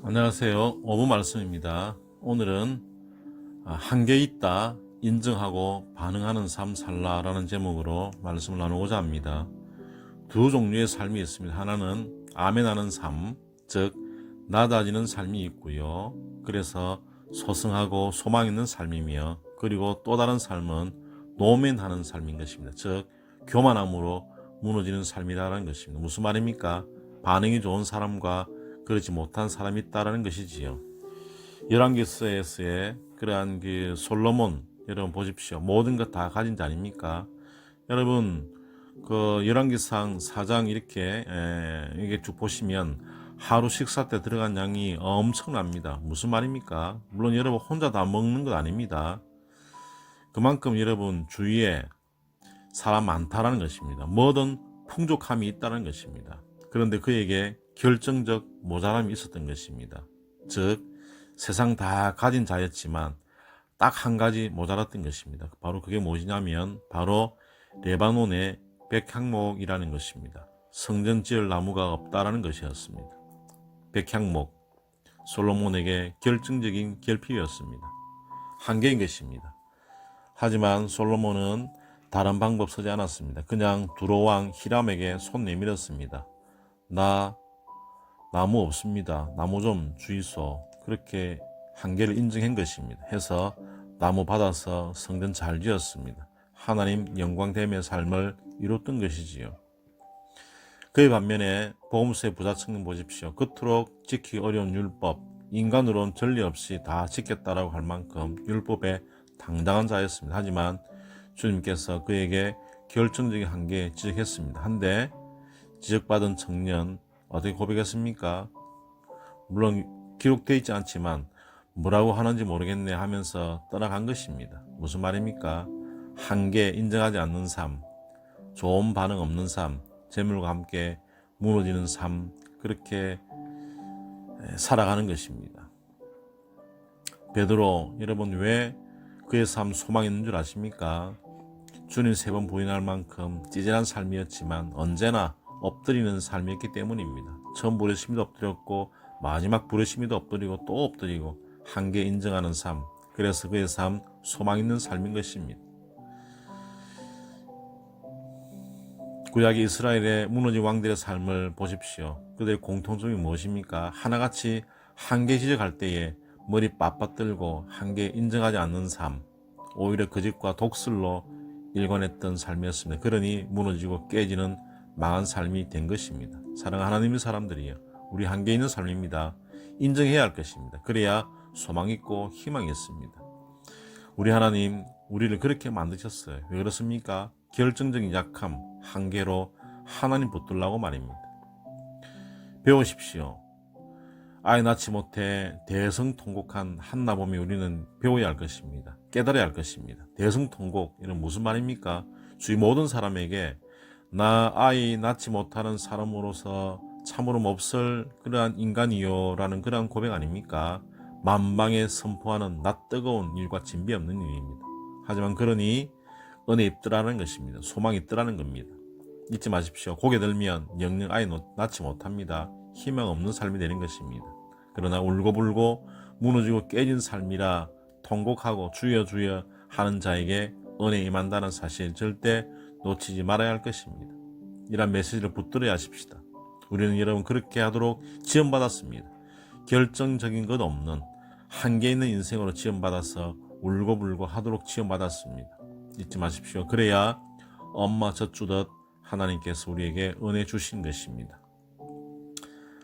안녕하세요. 어부 말씀입니다. 오늘은 한계 있다 인정하고 반응하는 삶 살라라는 제목으로 말씀을 나누고자 합니다. 두 종류의 삶이 있습니다. 하나는 아멘하는 삶, 즉 낮아지는 삶이 있고요. 그래서 소승하고 소망 있는 삶이며, 그리고 또 다른 삶은 노멘하는 삶인 것입니다. 즉 교만함으로 무너지는 삶이라는 것입니다. 무슨 말입니까? 반응이 좋은 사람과 그렇지 못한 사람이 있다라는 것이지요. 열왕기서에서의 그러한 솔로몬, 여러분 보십시오. 모든 것 다 가진 자 아닙니까? 여러분 열왕기상 4장 이게 쭉 보시면 하루 식사 때 들어간 양이 엄청납니다. 무슨 말입니까? 물론 여러분 혼자 다 먹는 것 아닙니다. 그만큼 여러분 주위에 사람 많다라는 것입니다. 뭐든 풍족함이 있다는 것입니다. 그런데 그에게 결정적 모자람이 있었던 것입니다. 즉 세상 다 가진 자였지만 딱 한 가지 모자랐던 것입니다. 바로 그게 무엇이냐면 바로 레바논의 백향목이라는 것입니다. 성전 지을 나무가 없다라는 것이었습니다. 백향목, 솔로몬에게 결정적인 결핍이었습니다. 한계인 것입니다. 하지만 솔로몬은 다른 방법 쓰지 않았습니다. 그냥 두로왕 히람에게 손 내밀었습니다. 나 나무 없습니다. 나무 좀 주이소. 그렇게 한계를 인정한 것입니다. 해서 나무 받아서 성전 잘 지었습니다. 하나님 영광됨의 삶을 이뤘던 것이지요. 그의 반면에 보험수의 부자층은 보십시오. 그토록 지키기 어려운 율법, 인간으로는 전례 없이 다 지켰다라고 할 만큼 율법에 당당한 자였습니다. 하지만 주님께서 그에게 결정적인 한계 지적했습니다. 한데 지적받은 청년 어떻게 고백했습니까? 물론 기록되어 있지 않지만 뭐라고 하는지 모르겠네 하면서 떠나간 것입니다. 무슨 말입니까? 한계 인정하지 않는 삶, 좋은 반응 없는 삶, 재물과 함께 무너지는 삶, 그렇게 살아가는 것입니다. 베드로, 여러분 왜 그의 삶 소망이 있는 줄 아십니까? 주님 3번 부인할 만큼 찌질한 삶이었지만 언제나 엎드리는 삶이었기 때문입니다. 처음 부르심에도 엎드렸고 마지막 부르심에도 엎드리고 또 엎드리고 한계 인정하는 삶, 그래서 그의 삶 소망 있는 삶인 것입니다. 구약의 이스라엘의 무너진 왕들의 삶을 보십시오. 그들의 공통점이 무엇입니까? 하나같이 한계 지적할 때에 머리 빳빳 들고 한계 인정하지 않는 삶, 오히려 거짓과 독설로 일관했던 삶이었습니다. 그러니 무너지고 깨지는 망한 삶이 된 것입니다. 사랑하는 하나님의 사람들이요, 우리 한계 있는 삶입니다. 인정해야 할 것입니다. 그래야 소망 있고 희망이 있습니다. 우리 하나님 우리를 그렇게 만드셨어요. 왜 그렇습니까? 결정적인 약함, 한계로 하나님 붙들라고 말입니다. 배우십시오. 아이 낳지 못해 대성통곡한 한나 보면 우리는 배워야 할 것입니다. 깨달아야 할 것입니다. 대성통곡, 이는 무슨 말입니까? 주위 모든 사람에게 나 아이 낳지 못하는 사람으로서 참으로 몹쓸 그러한 인간이요 라는 그러한 고백 아닙니까? 만방에 선포하는 낯 뜨거운 일과 진비 없는 일입니다. 하지만 그러니 은혜 있더라는 것입니다. 소망이 있더라는 겁니다. 잊지 마십시오. 고개 들면 영영 아이 낳지 못합니다. 희망 없는 삶이 되는 것입니다. 그러나 울고불고 무너지고 깨진 삶이라 통곡하고 주여 주여 하는 자에게 은혜 임한다는 사실 절대 놓치지 말아야 할 것입니다. 이런 메시지를 붙들어야 하십시다. 우리는 여러분 그렇게 하도록 지원받았습니다. 결정적인 것 없는 한계 있는 인생으로 지원받아서 울고불고 하도록 지원받았습니다. 잊지 마십시오. 그래야 엄마 젖주듯 하나님께서 우리에게 은혜 주신 것입니다.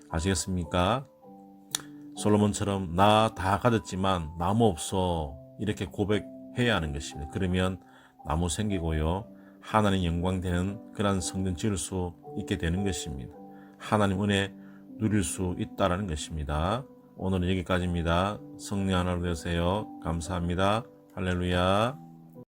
아시겠습니까? 솔로몬처럼 나 다 가졌지만 나무 없어, 이렇게 고백해야 하는 것입니다. 그러면 나무 생기고요, 하나님 영광 되는 그런 성전 지을 수 있게 되는 것입니다. 하나님 은혜 누릴 수 있다는 것입니다. 오늘은 여기까지입니다. 성령 하나로 되세요. 감사합니다. 할렐루야.